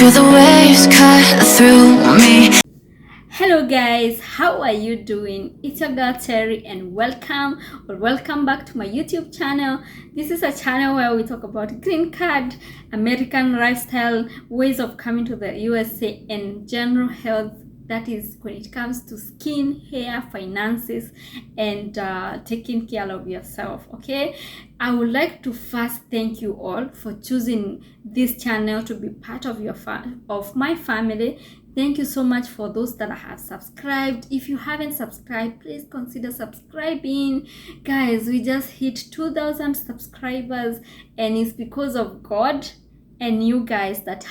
Feel the waves cut through me. Hello guys, how are you doing? It's your girl Terry and welcome back to my YouTube channel. This is a channel where we talk about green card, American lifestyle, ways of coming to the USA, and general health. That is when it comes to skin, hair, finances, and taking care of yourself. Okay, I would like to first thank you all for choosing this channel to be part of my family. Thank you so much for those that have subscribed. If you haven't subscribed, please consider subscribing. Guys, we just hit 2,000 subscribers, and it's because of God and you guys that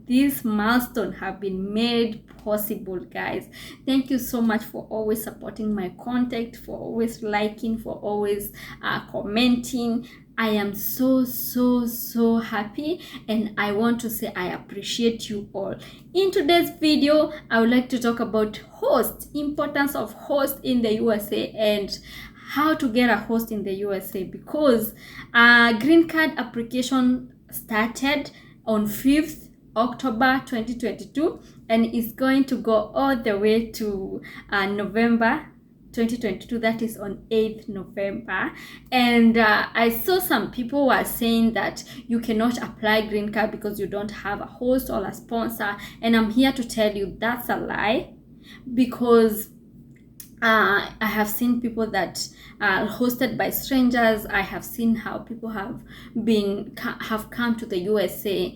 this milestone have been made possible. Guys, thank you so much for always supporting my content, for always liking, for always commenting. I am so happy, and I want to say I appreciate you all. In today's video, I would like to talk about importance of host in the USA, and how to get a host in the USA, because green card application started on 5th October 2022 and is going to go all the way to November 2022, that is on 8th November. And I saw some people were saying that you cannot apply green card because you don't have a host or a sponsor, and I'm here to tell you that's a lie, because I have seen people that are hosted by strangers. I have seen how people have come to the USA,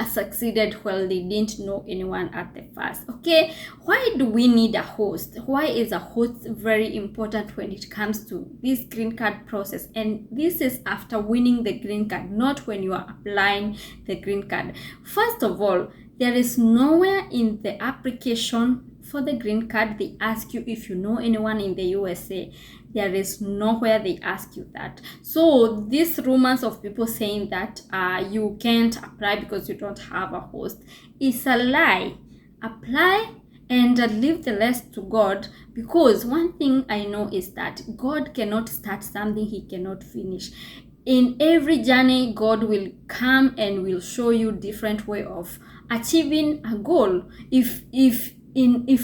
succeeded while they didn't know anyone at the first. Okay, why do we need a host? Why is a host very important when it comes to this green card process? And this is after winning the green card, not when you are applying the green card. First of all, there is nowhere in the application for the green card they ask you if you know anyone in the USA. There is nowhere they ask you that. So these rumors of people saying that you can't apply because you don't have a host is a lie. Apply and leave the rest to God, because one thing I know is that God cannot start something he cannot finish. In every journey, God will come and will show you different way of achieving a goal, if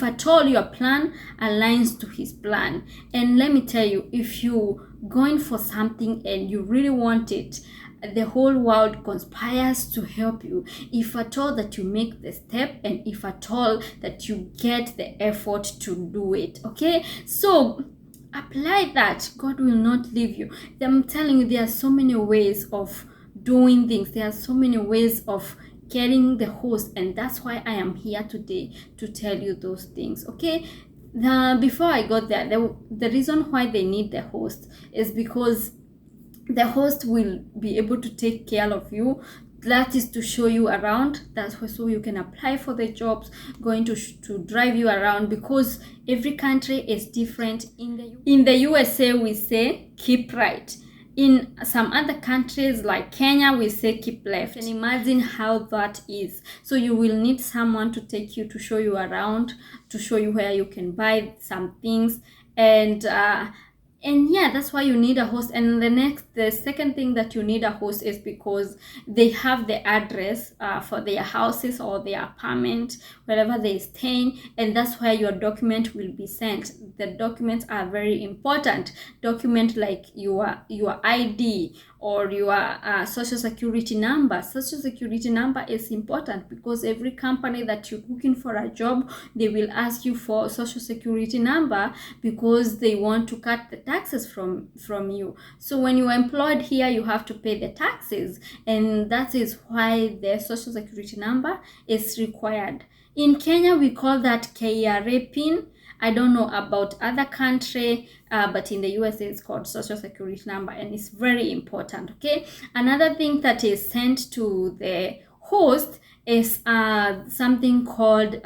at all your plan aligns to his plan. And let me tell you, if you going for something and you really want it, the whole world conspires to help you, if at all that you make the step, and if at all that you get the effort to do it. Okay, so apply that. God will not leave you. I'm telling you, there are so many ways of doing things. There are so many ways of getting the host, and that's why I am here today to tell you those things. Okay, before I got there, the reason why they need the host is because the host will be able to take care of you. That is to show you around. That's so you can apply for the jobs, going to drive you around, because every country is different. In the USA we say keep right. In some other countries like Kenya, we say keep left. And imagine how that is. So you will need someone to take you, to show you around, to show you where you can buy some things, and yeah, that's why you need a host. And the second thing that you need a host is because they have the address for their houses or their apartment, wherever they stay, and that's where your document will be sent. The documents are very important. Document like your ID or your social security number. Social security number is important because every company that you're looking for a job, they will ask you for social security number, because they want to cut the taxes from you. So when you are employed here, you have to pay the taxes, and that is why the social security number is required. In Kenya, we call that KRA pin. I don't know about other country, but in the USA it's called social security number, and it's very important. Okay, another thing that is sent to the host is something called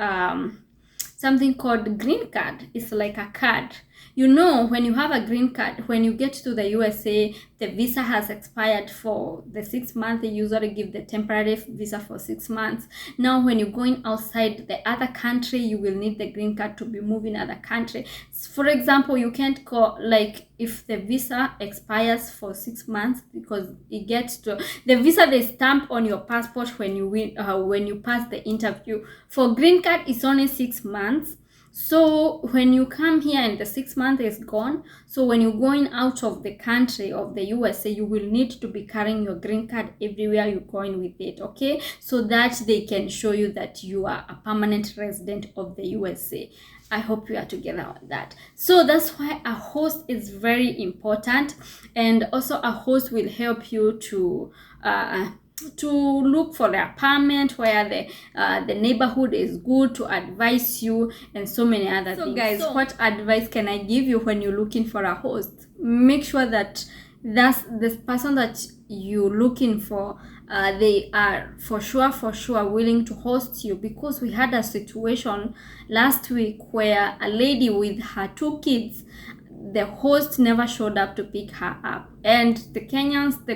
green card. It's like a card. You know, when you have a green card, when you get to the USA, the visa has expired for the 6 months. They usually give the temporary visa for 6 months. Now, when you're going outside the other country, you will need the green card to be moving other country. For example, you can't go, like, if the visa expires for 6 months, because it gets to the visa they stamp on your passport when you pass the interview. For green card, it's only 6 months. So when you come here and the 6 months is gone, so when you're going out of the country of the USA, you will need to be carrying your green card everywhere you're going with it, okay? So that they can show you that you are a permanent resident of the USA. I hope we are together on that. So that's why a host is very important, and also a host will help you to look for the apartment where the neighborhood is good, to advise you, and so many other things. So guys, what advice can I give you when you're looking for a host? Make sure that that's this person that you're looking for, they are for sure willing to host you, because we had a situation last week where a lady with her 2 kids, the host never showed up to pick her up, and the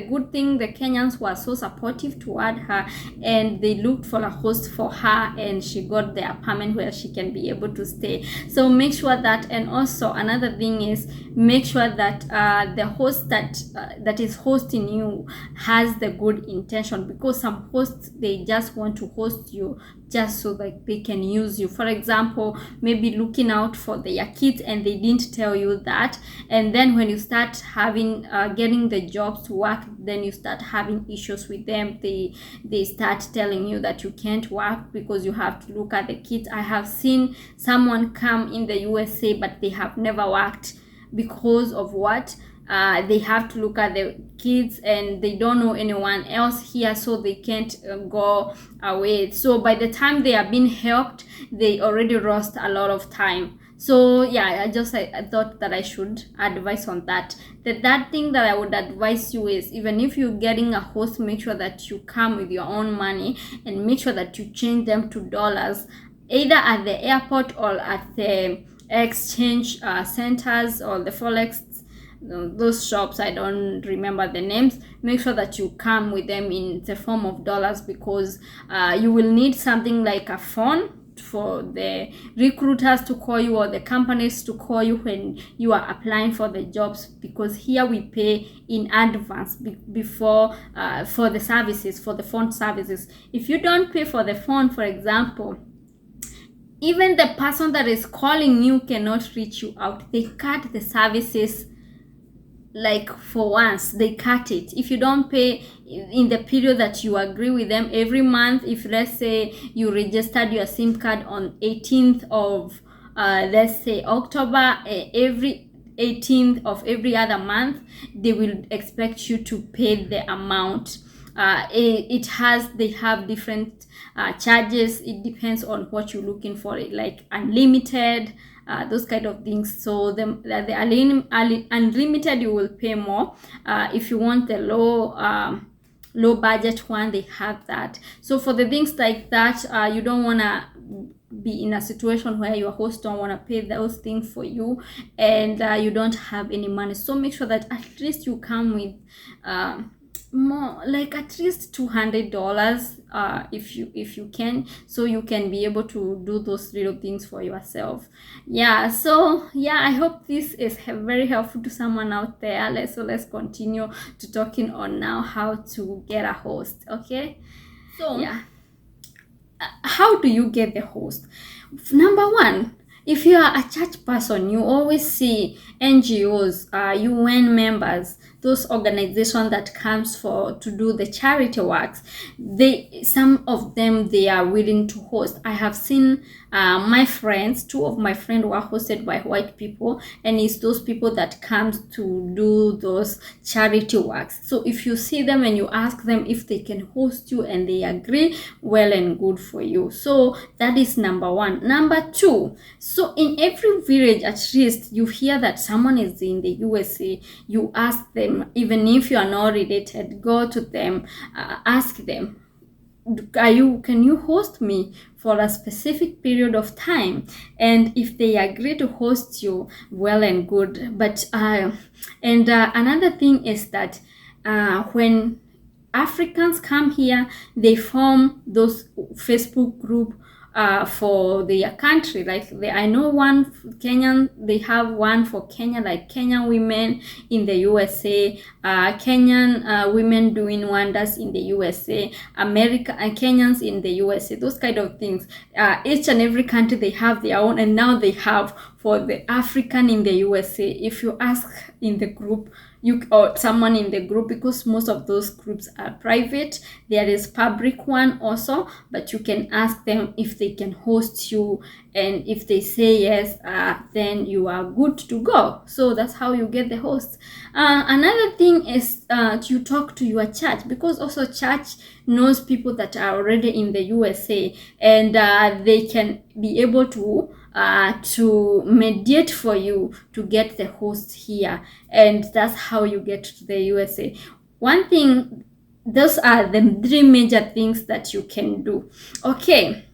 good thing, the Kenyans were so supportive toward her, and they looked for a host for her, and she got the apartment where she can be able to stay. So make sure that, and also another thing is, make sure that the host that is hosting you has the good intention, because some hosts, they just want to host you just so that they can use you. For example, maybe looking out for their kids and they didn't tell you that, and then when you start having getting the jobs to work, then you start having issues with them. They start telling you that you can't work because you have to look at the kids. I have seen someone come in the USA, but they have never worked because of what? They have to look at the kids, and they don't know anyone else here, so they can't go away. So by the time they are being helped, they already lost a lot of time. So yeah, I thought that I should advise on that. That thing that I would advise you is, even if you're getting a host, make sure that you come with your own money, and make sure that you change them to dollars, either at the airport or at the exchange centers or the forex, those shops, I don't remember the names. Make sure that you come with them in the form of dollars, because you will need something like a phone for the recruiters to call you, or the companies to call you when you are applying for the jobs, because here we pay in advance before for the services, for the phone services. If you don't pay for the phone, for example, even the person that is calling you cannot reach you out. They cut the services, like for once they cut it if you don't pay in the period that you agree with them every month. If let's say you registered your SIM card on 18th of let's say October, every 18th of every other month they will expect you to pay the amount. They have different charges. It depends on what you're looking for, like unlimited, those kind of things. So the unlimited, you will pay more. If you want the low budget one, they have that. So for the things like that, you don't want to be in a situation where your host don't want to pay those things for you, and you don't have any money. So make sure that at least you come with more, like at least $200 if you can, so you can be able to do those little things for yourself. So I hope this is very helpful to someone out there. Let's continue to talking on now how to get a host. Okay, so how do you get the host? Number one, if you are a church person, you always see NGOs, UN members, those organizations that comes to do the charity works. Some of them, they are willing to host. I have seen my friends, 2 of my friends were hosted by white people, and it's those people that comes to do those charity works. So if you see them and you ask them if they can host you and they agree, well and good for you. So that is number one. Number two, so in every village, at least you hear that someone is in the USA, you ask them, even if you are not related, go to them, ask them, can you host me for a specific period of time? And if they agree to host you, well and good. But another thing is that when Africans come here, they form those Facebook group for their country. Like I know one Kenyan, they have one for Kenya, like Kenyan women in the USA, Kenyan women doing wonders in the USA, America and Kenyans in the USA, those kind of things. Each and every country, they have their own, and now they have for the African in the USA. If you ask in the group, you or someone in the group, because most of those groups are private, there is public one also, but you can ask them if they can host you, and if they say yes, then you are good to go. So that's how you get the host. Another thing is you talk to your church, because also church knows people that are already in the USA, and they can be able to mediate for you to get the host here, and that's how you get to the USA. One thing, those are the 3 major things that you can do. Okay,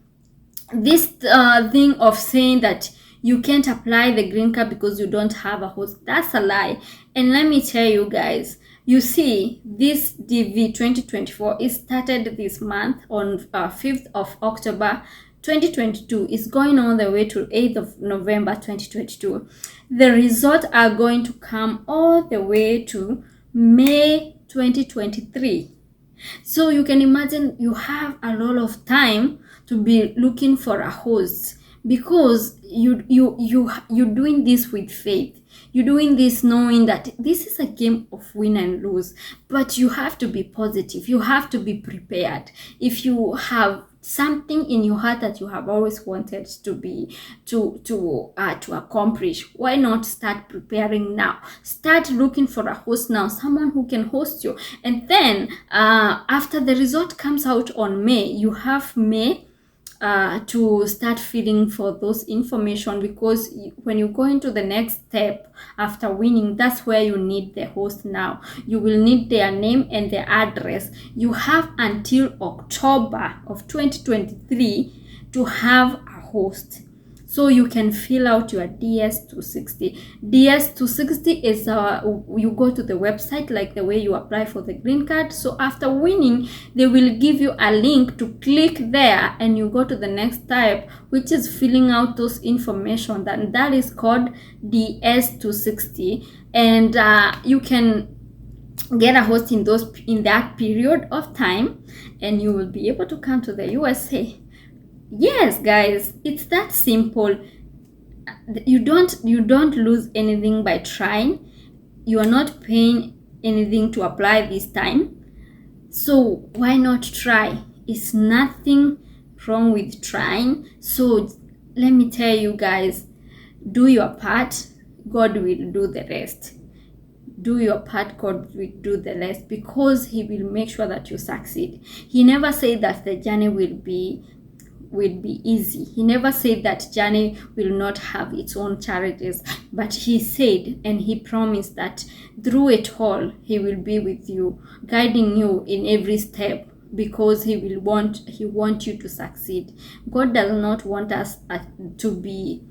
this thing of saying that you can't apply the green card because you don't have a host, that's a lie. And let me tell you guys, you see, this DV 2024 is started this month on 5th of October 2022. Is going all the way to 8th of November 2022. The results are going to come all the way to May 2023. So you can imagine you have a lot of time to be looking for a host, because you're doing this with faith. You're doing this knowing that this is a game of win and lose, but you have to be positive. You have to be prepared. If you have something in your heart that you have always wanted to accomplish, why not start preparing now? Start looking for a host now, someone who can host you. And then after the result comes out on May, you have May to start filling for those information, because when you go into the next step after winning, that's where you need the host. Now you will need their name and their address. You have until October of 2023 to have a host, so you can fill out your DS260. DS260 is you go to the website like the way you apply for the green card. So after winning, they will give you a link to click there, and you go to the next type, which is filling out those information. That is called DS260, and you can get a host in that period of time, and you will be able to come to the USA. Yes, guys, it's that simple. You don't lose anything by trying. You are not paying anything to apply this time, so why not try? It's nothing wrong with trying. So let me tell you guys, do your part, God will do the rest. Do your part, God will do the rest, because He will make sure that you succeed. He never said that the journey will be easy. He never said that journey will not have its own challenges, but He said and He promised that through it all He will be with you, guiding you in every step, because He want you to succeed. God does not want us to be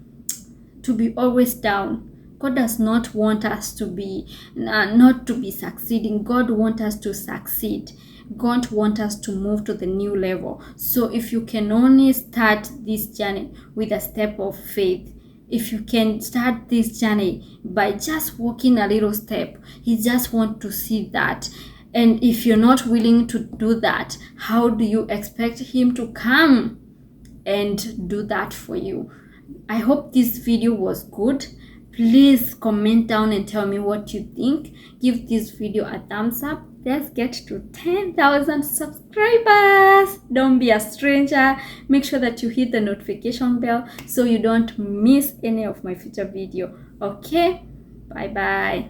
always down. God does not want us to be not to be succeeding. God wants us to succeed. God wants us to move to the new level. So if you can only start this journey with a step of faith, if you can start this journey by just walking a little step, He just wants to see that. And if you're not willing to do that, how do you expect Him to come and do that for you? I hope this video was good. Please comment down and tell me what you think. Give this video a thumbs up. Let's get to 10,000 subscribers. Don't be a stranger. Make sure that you hit the notification bell so you don't miss any of my future video. Okay, bye bye.